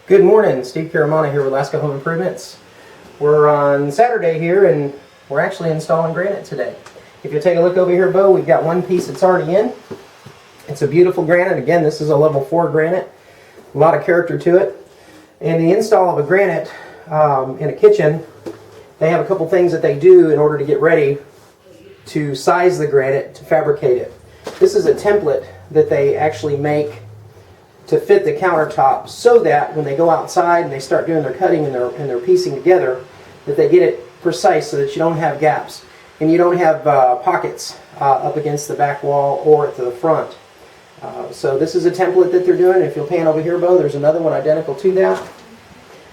Good morning, Steve Caramana here with Lasco Home Improvements. We're on Saturday here and we're actually installing granite today. If you take a look over here, Bo, we've got one piece that's already in. It's a beautiful granite. Again, this is a level 4 granite. A lot of character to it. And the install of a granite in a kitchen, they have a couple things that they do in order to get ready to size the granite to fabricate it. This is a template that they actually make to fit the countertop so that when they go outside and they start doing their cutting and their piecing together, that they get it precise so that you don't have gaps and you don't have pockets up against the back wall or at the front. So this is a template that they're doing. If you'll pan over here, Bo, there's another one identical to that.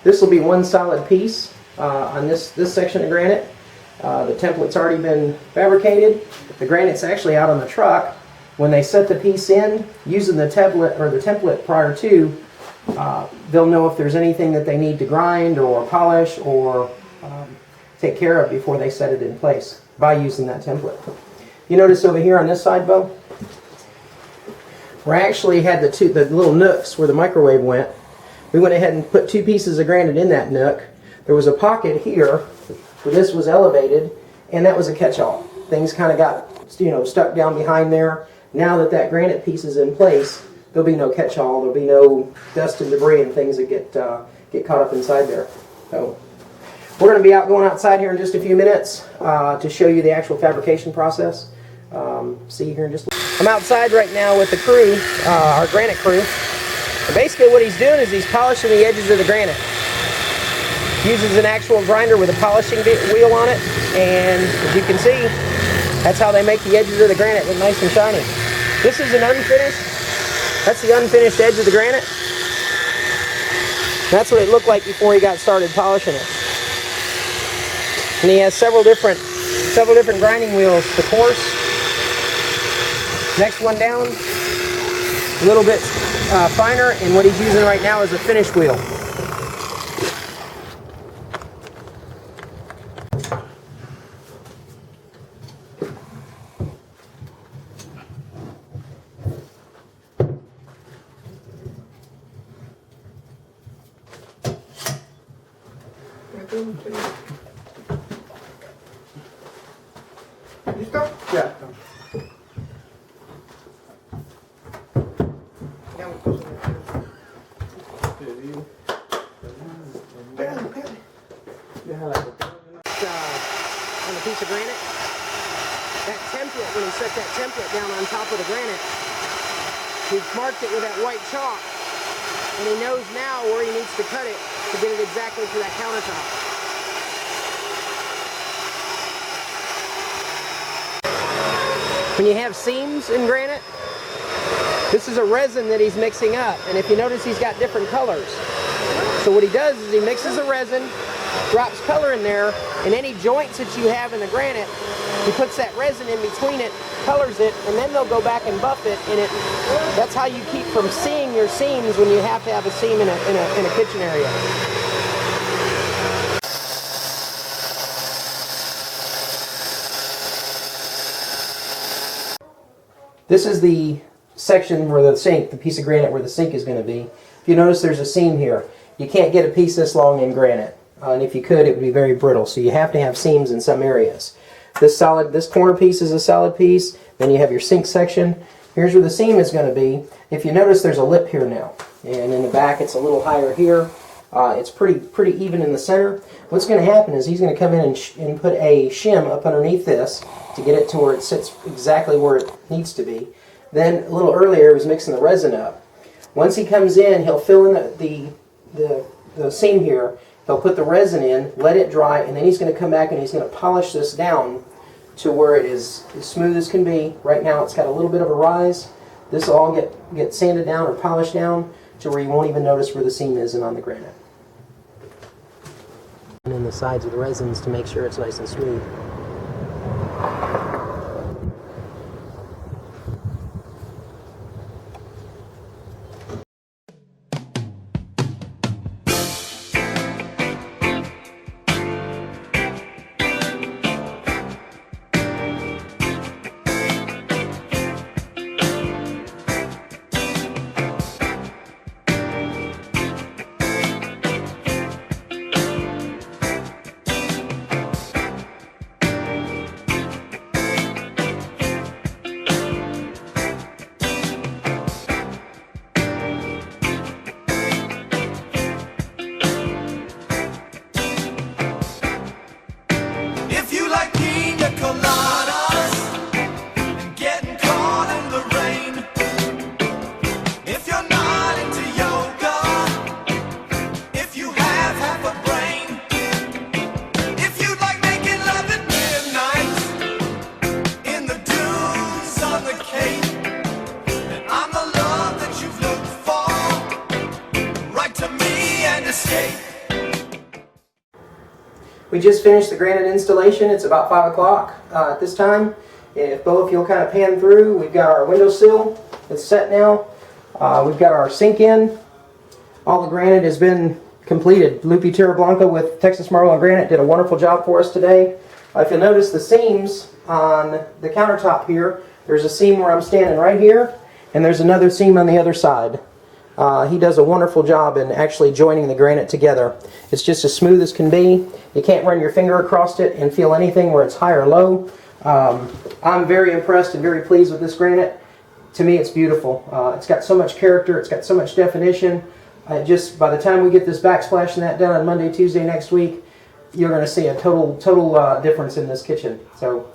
This will be one solid piece on this section of granite. The template's already been fabricated. The granite's actually out on the truck. When they set the piece in, using the template prior to, they'll know if there's anything that they need to grind or polish or take care of before they set it in place by using that template. You notice over here on this side, Bo, we actually had the little nooks where the microwave went. We went ahead and put two pieces of granite in that nook. There was a pocket here where this was elevated, and that was a catch-all. Things kind of got stuck down behind there. Now that that granite piece is in place, there'll be no catch-all. There'll be no dust and debris and things that get caught up inside there. So we're going to be going outside here in just a few minutes to show you the actual fabrication process. See you here in just a minute. I'm outside right now with the crew, our granite crew. And basically what he's doing is he's polishing the edges of the granite. Uses an actual grinder with a polishing wheel on it, and as you can see, that's how they make the edges of the granite look nice and shiny. This is an unfinished. That's the unfinished edge of the granite. That's what it looked like before he got started polishing it. And he has several different grinding wheels. The coarse, next one down, a little bit finer, and what he's using right now is a finish wheel. ¿Listo? Ya. On a piece of granite, that template, when he set that template down on top of the granite, he's marked it with that white chalk, and he knows now where he needs to cut it to get it exactly to that countertop. When you have seams in granite, this is a resin that he's mixing up, and if you notice, he's got different colors. So what he does is he mixes the resin, drops color in there, and any joints that you have in the granite, he puts that resin in between it, colors it, and then they'll go back and buff it, and that's how you keep from seeing your seams when you have to have a seam in a kitchen area. This is the section where the piece of granite where the sink is going to be. If you notice, there's a seam here. You can't get a piece this long in granite, and if you could, it would be very brittle. So you have to have seams in some areas. This corner piece is a solid piece. Then you have your sink section. Here's where the seam is going to be. If you notice, there's a lip here now, and in the back, it's a little higher here. It's pretty even in the center. What's going to happen is he's going to come in and put a shim up underneath this to get it to where it sits exactly where it needs to be. Then a little earlier he was mixing the resin up. Once he comes in, he'll fill in the seam here. He'll put the resin in, let it dry, and then he's going to come back and he's going to polish this down to where it is as smooth as can be. Right now it's got a little bit of a rise. This will all get sanded down or polished down to where you won't even notice where the seam is and on the granite. And in the sides of the resins to make sure it's nice and smooth. escape. We just finished the granite installation. It's about 5 o'clock at this time. If you'll kind of pan through, we've got our windowsill. It's set now. We've got our sink in. All the granite has been completed. Lupi Terra Blanca with Texas marble and granite did a wonderful job for us today. If you'll notice the seams on the countertop here, there's a seam where I'm standing right here, and there's another seam on the other side. He does a wonderful job in actually joining the granite together. It's just as smooth as can be. You can't run your finger across it and feel anything where it's high or low. I'm very impressed and very pleased with this granite. To me, it's beautiful. It's got so much character. It's got so much definition. Just by the time we get this backsplash and that done on Monday, Tuesday next week, you're going to see a total difference in this kitchen. So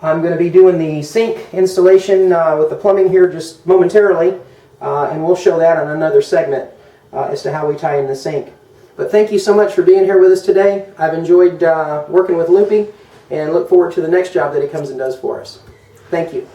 I'm going to be doing the sink installation with the plumbing here just momentarily, and we'll show that on another segment as to how we tie in the sink. But thank you so much for being here with us today. I've enjoyed working with Lupi and look forward to the next job that he comes and does for us. Thank you.